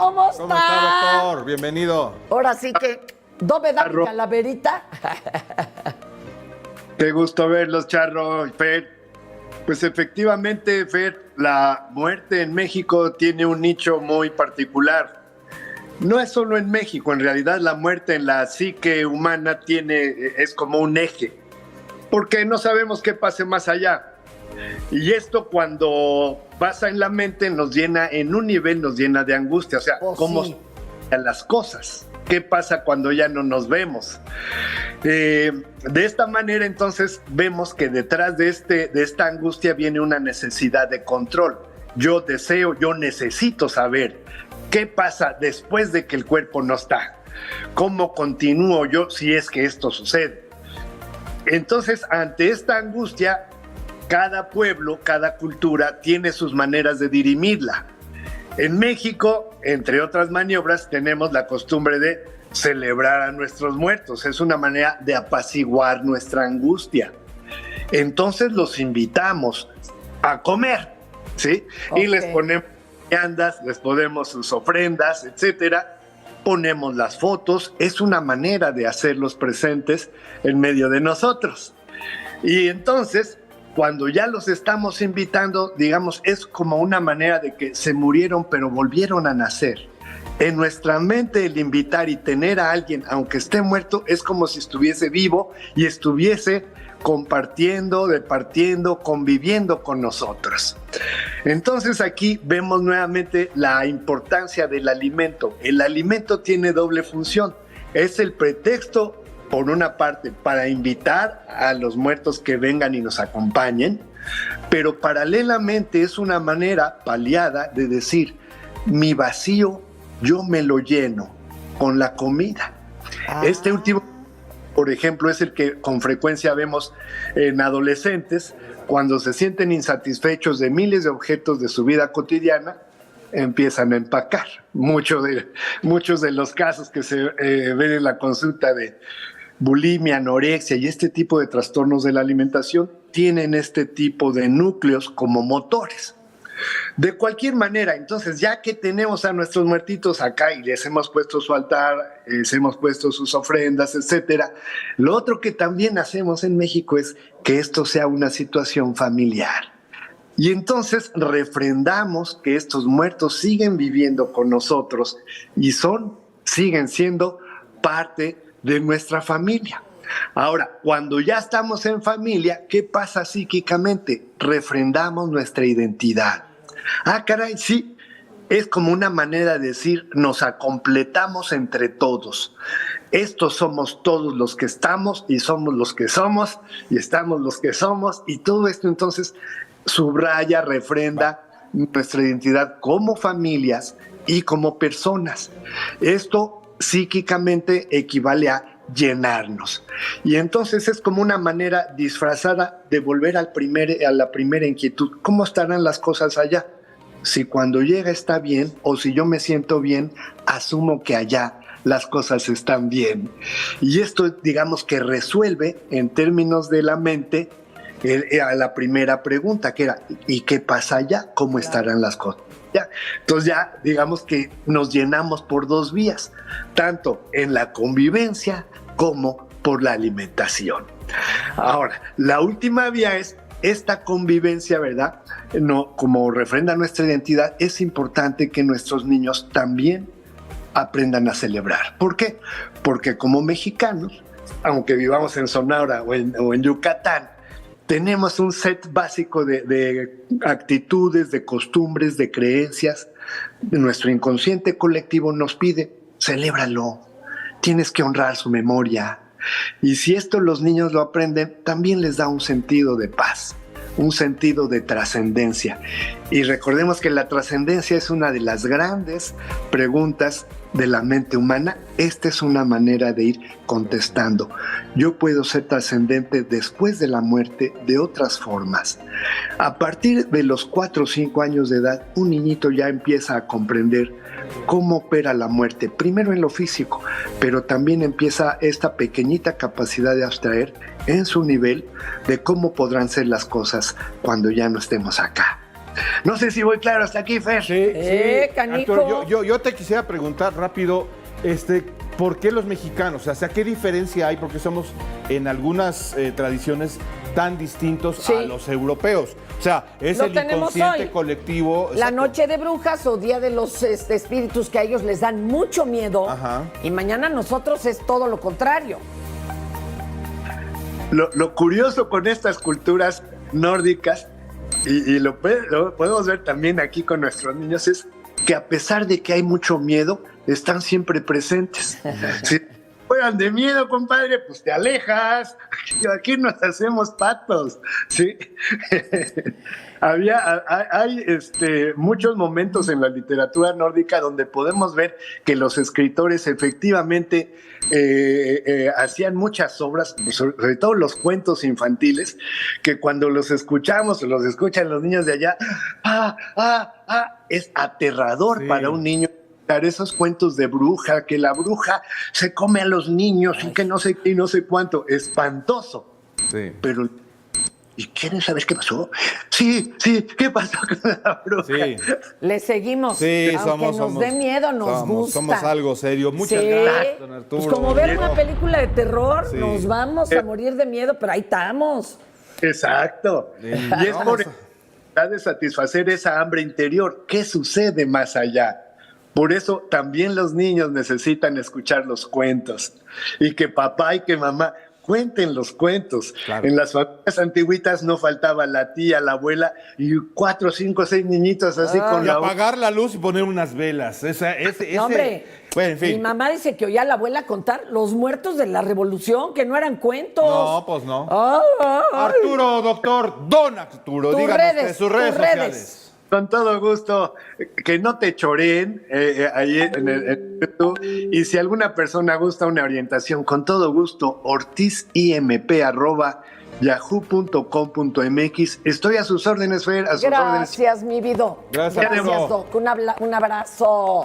¿Cómo está? ¿Cómo está, doctor? Bienvenido. Ahora sí que, ¿dónde da mi calaverita? Qué gusto verlos, Charro y Fer. Pues efectivamente, Fer, la muerte en México tiene un nicho muy particular. No es solo en México, en realidad la muerte en la psique humana es como un eje, porque no sabemos qué pase más allá. Y esto cuando pasa en la mente nos llena, en un nivel nos llena de angustia, o sea, cómo sí. son las cosas, qué pasa cuando ya no nos vemos. De esta manera entonces vemos que detrás de esta angustia viene una necesidad de control. Yo necesito saber qué pasa después de que el cuerpo no está, cómo continúo yo si es que esto sucede. Entonces, ante esta angustia, cada pueblo, cada cultura tiene sus maneras de dirimirla. En México, entre otras maniobras, tenemos la costumbre de celebrar a nuestros muertos. Es una manera de apaciguar nuestra angustia. Entonces los invitamos a comer, ¿sí? Okay. Y les ponemos viandas, les ponemos sus ofrendas, etcétera. Ponemos las fotos. Es una manera de hacerlos presentes en medio de nosotros. Y entonces, cuando ya los estamos invitando, digamos, es como una manera de que se murieron pero volvieron a nacer. En nuestra mente el invitar y tener a alguien, aunque esté muerto, es como si estuviese vivo y estuviese compartiendo, departiendo, conviviendo con nosotros. Entonces aquí vemos nuevamente la importancia del alimento. El alimento tiene doble función. Es el pretexto, por una parte, para invitar a los muertos que vengan y nos acompañen, pero paralelamente es una manera paliada de decir, mi vacío yo me lo lleno con la comida. Este último, por ejemplo, es el que con frecuencia vemos en adolescentes cuando se sienten insatisfechos de miles de objetos de su vida cotidiana, empiezan a empacar. Muchos de los casos que se ven en la consulta de bulimia, anorexia y este tipo de trastornos de la alimentación tienen este tipo de núcleos como motores. De cualquier manera, entonces, ya que tenemos a nuestros muertitos acá y les hemos puesto su altar, les hemos puesto sus ofrendas, etcétera, lo otro que también hacemos en México es que esto sea una situación familiar. Y entonces refrendamos que estos muertos siguen viviendo con nosotros y siguen siendo parte de nuestra familia. Ahora, cuando ya estamos en familia, ¿qué pasa psíquicamente? Refrendamos nuestra identidad. Ah, caray, sí, es como una manera de decir, nos acompletamos entre todos. Estos somos todos los que estamos y somos los que somos y estamos los que somos y todo esto entonces subraya, refrenda nuestra identidad como familias y como personas. Esto psíquicamente equivale a llenarnos. Y entonces es como una manera disfrazada de volver a la primera inquietud. ¿Cómo estarán las cosas allá? Si cuando llega está bien, o si yo me siento bien, asumo que allá las cosas están bien. Y esto, digamos que resuelve en términos de la mente a la primera pregunta, que era, ¿y qué pasa allá? ¿Cómo estarán las cosas? Ya. Entonces ya digamos que nos llenamos por dos vías, tanto en la convivencia como por la alimentación. Ahora, la última vía es esta convivencia, ¿verdad? No, como refrenda nuestra identidad, es importante que nuestros niños también aprendan a celebrar. ¿Por qué? Porque como mexicanos, aunque vivamos en Sonora o en Yucatán, tenemos un set básico de actitudes, de costumbres, de creencias. Nuestro inconsciente colectivo nos pide, celébralo, tienes que honrar su memoria. Y si esto los niños lo aprenden, también les da un sentido de paz, un sentido de trascendencia. Y recordemos que la trascendencia es una de las grandes preguntas de la mente humana. Esta es una manera de ir contestando. Yo puedo ser trascendente después de la muerte de otras formas. A partir de los 4 o 5 años de edad, un niñito ya empieza a comprender cómo opera la muerte, primero en lo físico, pero también empieza esta pequeñita capacidad de abstraer en su nivel de cómo podrán ser las cosas cuando ya no estemos acá. No sé si voy claro hasta aquí, Fer. Sí, canijo. Arturo, yo te quisiera preguntar rápido, ¿por qué los mexicanos? O sea, ¿qué diferencia hay? Porque somos en algunas tradiciones tan distintos a los europeos. O sea, es Lo el tenemos inconsciente hoy. colectivo. La exacto. noche de brujas o día de los espíritus que a ellos les dan mucho miedo. Ajá. Y mañana nosotros es todo lo contrario. Lo curioso con estas culturas nórdicas, y lo podemos ver también aquí con nuestros niños, es que a pesar de que hay mucho miedo, están siempre presentes. Si fueran de miedo, compadre, pues te alejas. Aquí nos hacemos patos, ¿sí? Hay muchos momentos en la literatura nórdica donde podemos ver que los escritores efectivamente hacían muchas obras, sobre todo los cuentos infantiles, que cuando los escuchamos o los escuchan los niños de allá, es aterrador para un niño esos cuentos de bruja, que la bruja se come a los niños y que no sé qué y no sé cuánto. Espantoso. Sí. Pero, ¿y quieren saber qué pasó? Sí, ¿qué pasó con la bruja? Sí. Le seguimos. Sí, aunque nos dé miedo, nos gusta. Somos algo serio. Muchas Sí. gracias, don Arturo. Pues como ver una película de terror, Sí. nos vamos a morir de miedo, pero ahí estamos. Exacto. Sí, Y es por de satisfacer esa hambre interior. ¿Qué sucede más allá? Por eso también los niños necesitan escuchar los cuentos y que papá y que mamá cuenten los cuentos. Claro. En las familias antiguitas no faltaba la tía, la abuela y 4, 5, 6 niñitos así con Y la apagar la luz y poner unas velas. No, hombre, Bueno, en fin. mi mamá dice que oía a la abuela contar los muertos de la revolución, que no eran cuentos. No, pues no. Ay. Arturo, doctor, don Arturo, Tus díganos redes, sus redes tus redes. sociales. Con todo gusto, que no te choreen ahí en YouTube. Y si alguna persona gusta una orientación, con todo gusto, ortizimp@yahoo.com.mx. Estoy a sus órdenes, Fer, a sus órdenes. Gracias, mi vida. Gracias, Gracias, Arturo. Doc. Un abrazo.